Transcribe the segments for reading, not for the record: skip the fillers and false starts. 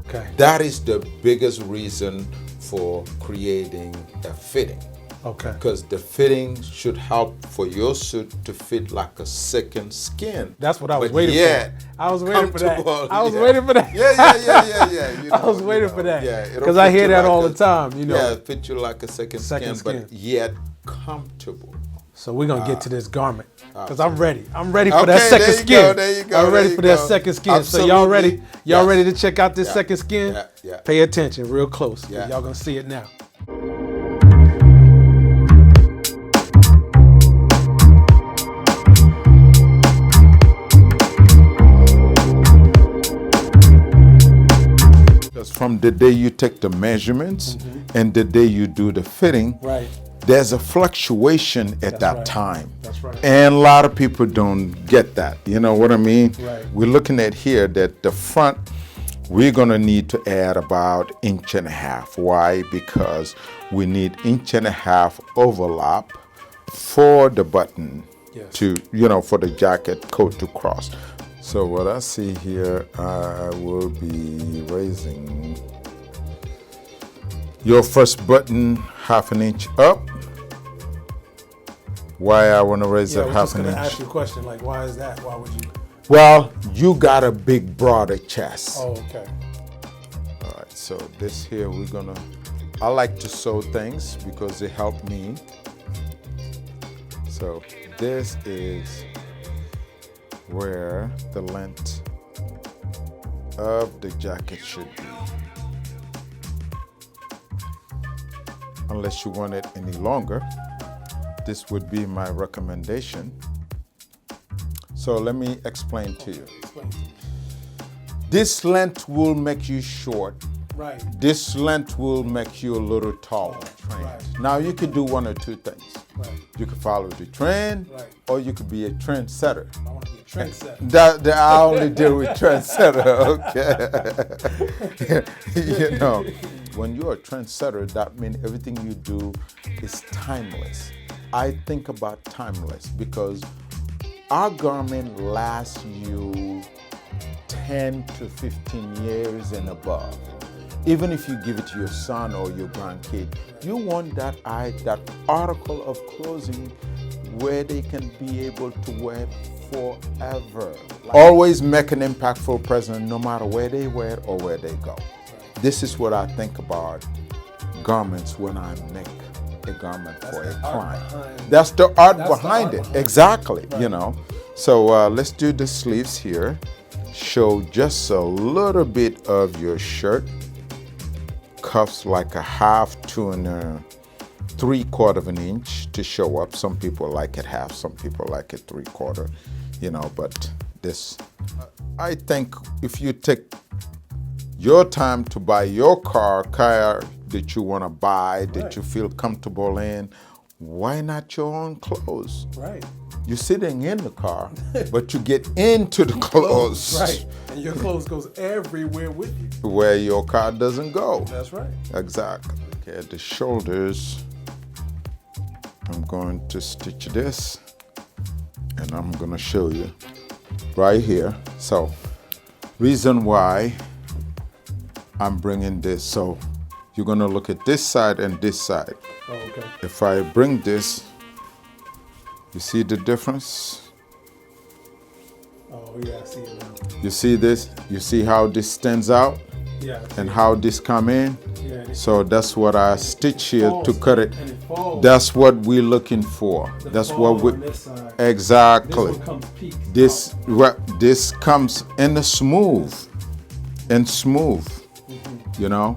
Okay. That is the biggest reason for creating a fitting. Okay. Because the fitting should help for your suit to fit like a second skin. That's what I was But waiting yet, for. I was waiting for that. comfortable, I was yeah. waiting for that. Yeah. You I was know, waiting for that. Yeah, it'll because I fit hear you that like all a- the time. You know. Yeah, it fit you like a second Second skin, but skin. yet comfortable. So we're gonna get to this garment because I'm ready. I'm ready for that Okay, second there you skin. go, there you go, I'm ready there for you that go. second skin. So y'all Absolutely. ready? Y'all Yes. ready to check out this Yeah. second skin? Yeah. Pay attention real close. 'Cause Yeah. Y'all gonna see it now. Because from the day you take the measurements and the day you do the fitting, Right. there's a fluctuation at That's that right. time. That's right. And a lot of people don't get that. You know what I mean? Right. We're looking at here that the front, we're gonna need to add about 1.5 inches. Why? Because we need 1.5 inch overlap for the button Yes. to, for the jacket coat to cross. So what I see here, I will be raising your first button 1/2 inch up. Why I want to raise Yeah, I it was half just an gonna inch? ask you a question. Like, why is that? Why would you? Well, you got a big, broader chest. Oh, okay. All right, so this here, I like to sew things because they help me. So this is where the length of the jacket should be. Unless you want it any longer, this would be my recommendation. So let me explain to you. Explain to me. This length will make you short. Right. This length will make you a little taller. Right. Now you could do one or two things. Right. You could follow the trend, Right. or you could be a trendsetter. I want to be a trendsetter. That I only deal with trendsetter. Okay. When you're a trendsetter, that means everything you do is timeless. I think about timeless because our garment lasts you 10 to 15 years and above. Even if you give it to your son or your grandkid, you want that article of clothing where they can be able to wear it forever. Always make an impactful presence no matter where they wear it or where they go. This is what I think about garments when I make a garment for a client. That's the art behind it. Exactly, So let's do the sleeves here. Show just a little bit of your shirt. Cuffs like 1/2 to 3/4 inch to show up. Some people like it 1/2, some people like it 3/4, but this, I think if you take your time to buy your car that you want to buy, that you feel comfortable in, why not your own clothes? Right. You're sitting in the car, but you get into the clothes. Right. And your clothes goes everywhere with you. Where your car doesn't go. That's right. Exactly. Okay, at the shoulders, I'm going to stitch this, and I'm going to show you right here. So, reason why I'm bringing this, so you're going to look at this side and this side. Oh, okay. If I bring this, you see the difference? Oh, yeah, I see it now. You see this? You see how this stands out Yeah. I see and it. how this come in? Yeah, and it So that's what I stitch here to falls, cut it. and it falls. That's what we're looking for. The That's fall what we on this side. exactly. This one comes peaked This this comes in the smooth and smooth. Yeah.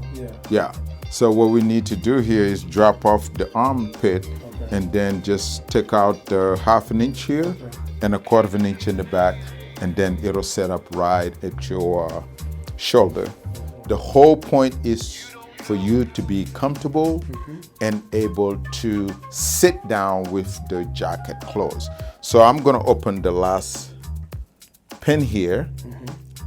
Yeah. So what we need to do here is drop off the armpit and then just take out the 1/2 inch here and 1/4 inch in the back, and then it'll set up right at your shoulder. The whole point is for you to be comfortable and able to sit down with the jacket closed. So I'm gonna open the last pin here.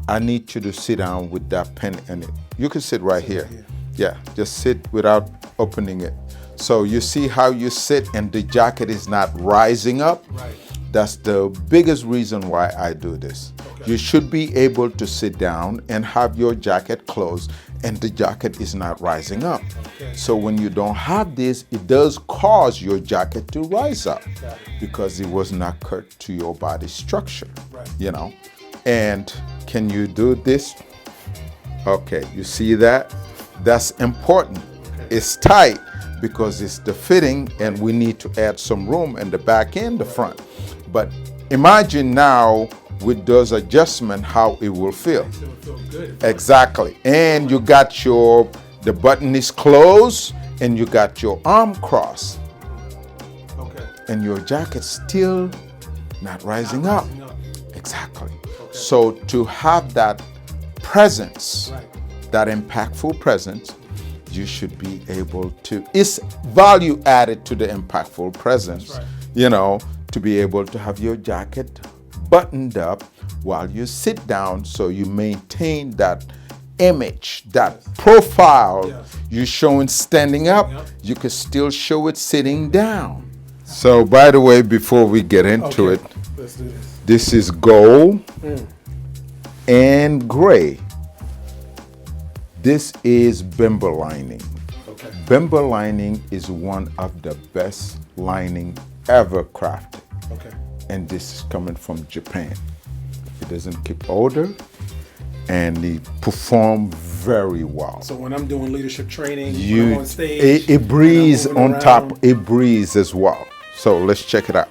I need you to sit down with that pin in it. You can sit right here. Yeah, just sit without opening it. So you see how you sit and the jacket is not rising up? Right. That's the biggest reason why I do this. You should be able to sit down and have your jacket closed and the jacket is not rising up. Okay. So when you don't have this, it does cause your jacket to rise up because it was not cut to your body structure, you know. And can you do this? Okay, you see that? That's important. It's tight because it's the fitting and we need to add some room in the back and the front. But imagine now with those adjustments how it will feel. It will feel good. Exactly. And you got the button is closed and you got your arm crossed. Okay. And your jacket's still not rising up. Exactly. Okay. So to have that presence, that impactful presence, you should be able to, it's value added to the impactful presence, you know, to be able to have your jacket buttoned up while you sit down so you maintain that image, that profile you're showing standing up, you can still show it sitting down. So by the way, before we get into it, let's do this. This is gold and gray. This is Bimba lining. Okay. Bimba lining is one of the best lining ever crafted. Okay. And this is coming from Japan. It doesn't keep odor and it perform very well. So when I'm doing leadership training, You, when I'm on stage, it breathes and I'm moving on top, around. it breathes as well. So let's check it out.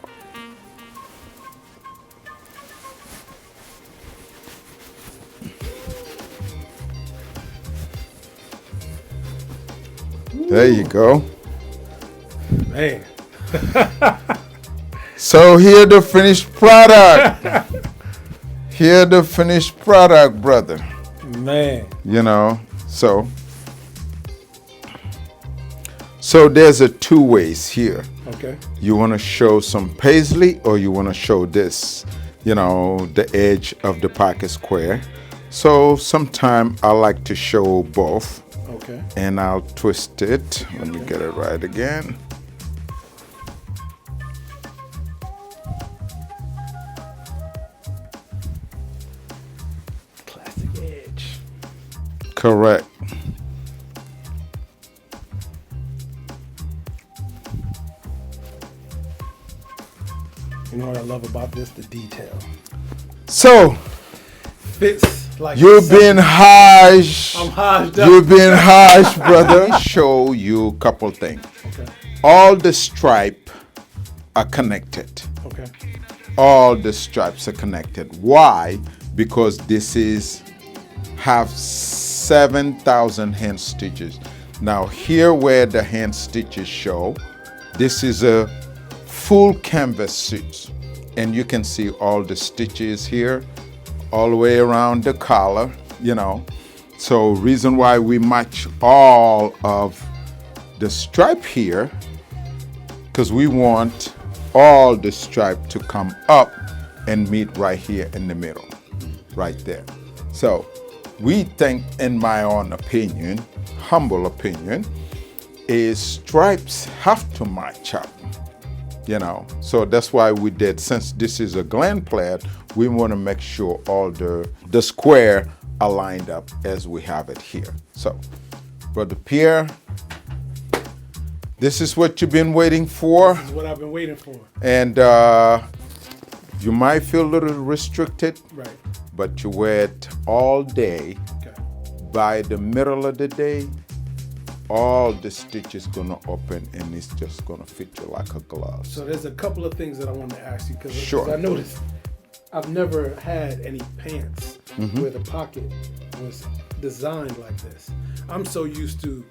There you go. Man. So here the finished product. Here the finished product, brother. Man. You know, so there's a two ways here. Okay. You want to show some paisley or you want to show this, you know, the edge of the pocket square. So sometime I like to show both. Okay. And I'll twist it. Let me get it right again. Classic edge. Correct. You know what I love about this? The detail. So Fits like you've been Haj. I'm Haj'd up. You've been Haj, brother. Show you a couple things. Okay. All the stripe are connected. Okay. All the stripes are connected. Why? Because this is have 7,000 hand stitches. Now here where the hand stitches show, this is a full canvas suit. And you can see all the stitches here, all the way around the collar, you know. So reason why we match all of the stripe here, because we want all the stripe to come up and meet right here in the middle, right there. So we think, in my own opinion, humble opinion, is stripes have to match up, you know. So that's why we did, since this is a gland plaid, we want to make sure all the square are lined up as we have it here. So, Brother Pierre, this is what you've been waiting for. This is what I've been waiting for. And you might feel a little restricted, Right. but you wear it all day. Okay. By the middle of the day, all the stitches gonna open and it's just gonna fit you like a glove. So there's a couple of things that I want to ask you because Sure. I noticed I've never had any pants where the pocket was designed like this. I'm so used to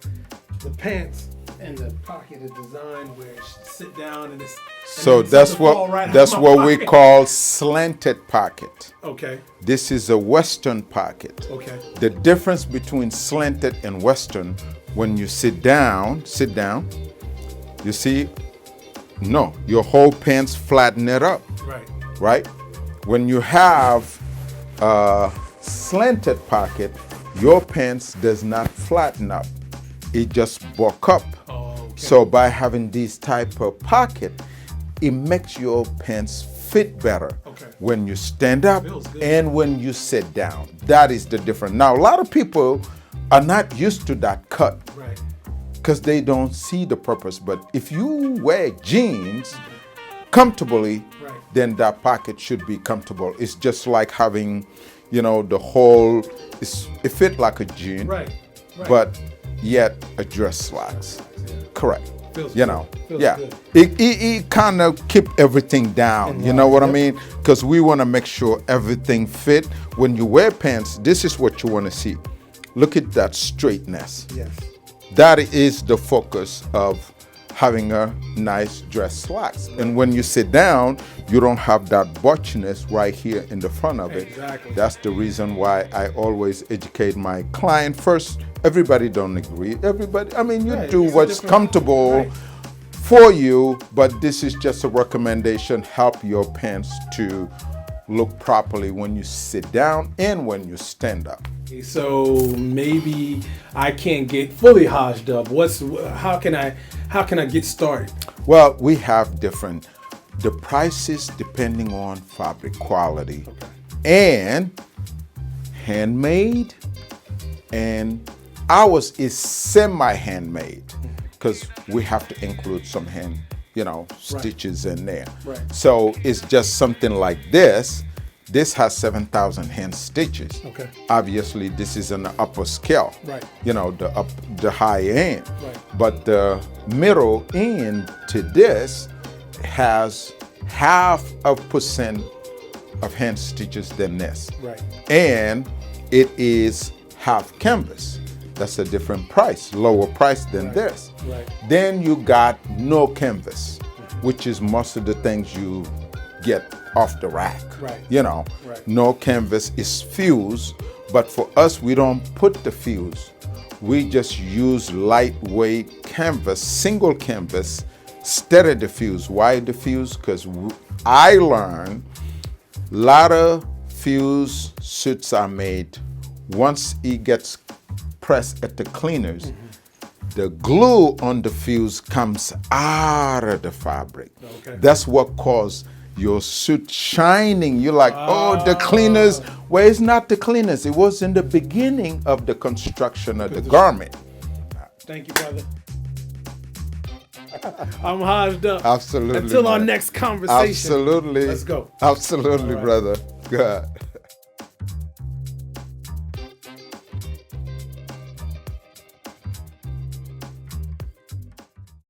the pants and the pocket is designed where it should sit down and it's. So that's what we call slanted pocket. Okay. This is a Western pocket. Okay. The difference between slanted and Western, when you sit down, you see, no, your whole pants flatten it up, Right. right? When you have a slanted pocket, your pants does not flatten up. It just buck up. Oh, okay. So by having this type of pocket, it makes your pants fit better. Okay. when you stand up Feels good. and when you sit down. That is the difference. Now, a lot of people are not used to that cut Right. because they don't see the purpose. But if you wear jeans comfortably, Right. then that pocket should be comfortable. It's just like having, the whole, it fit like a jean, Right. Right. but yet a dress slacks. Correct. Feels you good. know, Feels yeah. good. It kind of keep everything down. In You know line, what I yep. mean? Because we want to make sure everything fit. When you wear pants, this is what you want to see. Look at that straightness. Yes. That is the focus of having a nice dress slacks. And when you sit down, you don't have that butchiness right here in the front of it. Exactly. That's the reason why I always educate my client first. Everybody don't agree. Everybody, I mean, you Right, do it's a what's different- comfortable right. for you, but this is just a recommendation. Help your pants to look properly when you sit down and when you stand up. So maybe I can't get fully hajed up. How can I get started? Well, we have the prices depending on fabric quality and handmade, and ours is semi-handmade because we have to include some stitches in there. Right. So it's just something like this. This has 7,000 hand stitches. Okay. Obviously, this is an upper scale. Right. The high end. Right. But the middle end to this has 0.5% of hand stitches than this. Right. And it is half canvas. That's a different price, lower price than this. Right. Then you got no canvas, which is most of the things you get off the rack. Right. Right. No canvas is fuse, but for us, we don't put the fuse. We just use lightweight canvas, single canvas, instead of the fuse. Why the fuse? Because I learned a lot of fuse suits are made once it gets pressed at the cleaners. The glue on the fuse comes out of the fabric. Okay. That's what caused your suit shining. You're like, oh, the cleaners. Well, it's not the cleaners. It was in the beginning of the construction of the garment. Thank you, brother. I'm hajed up. Absolutely. Until our man. next conversation. Absolutely. Let's go. Absolutely, All right. brother. Good.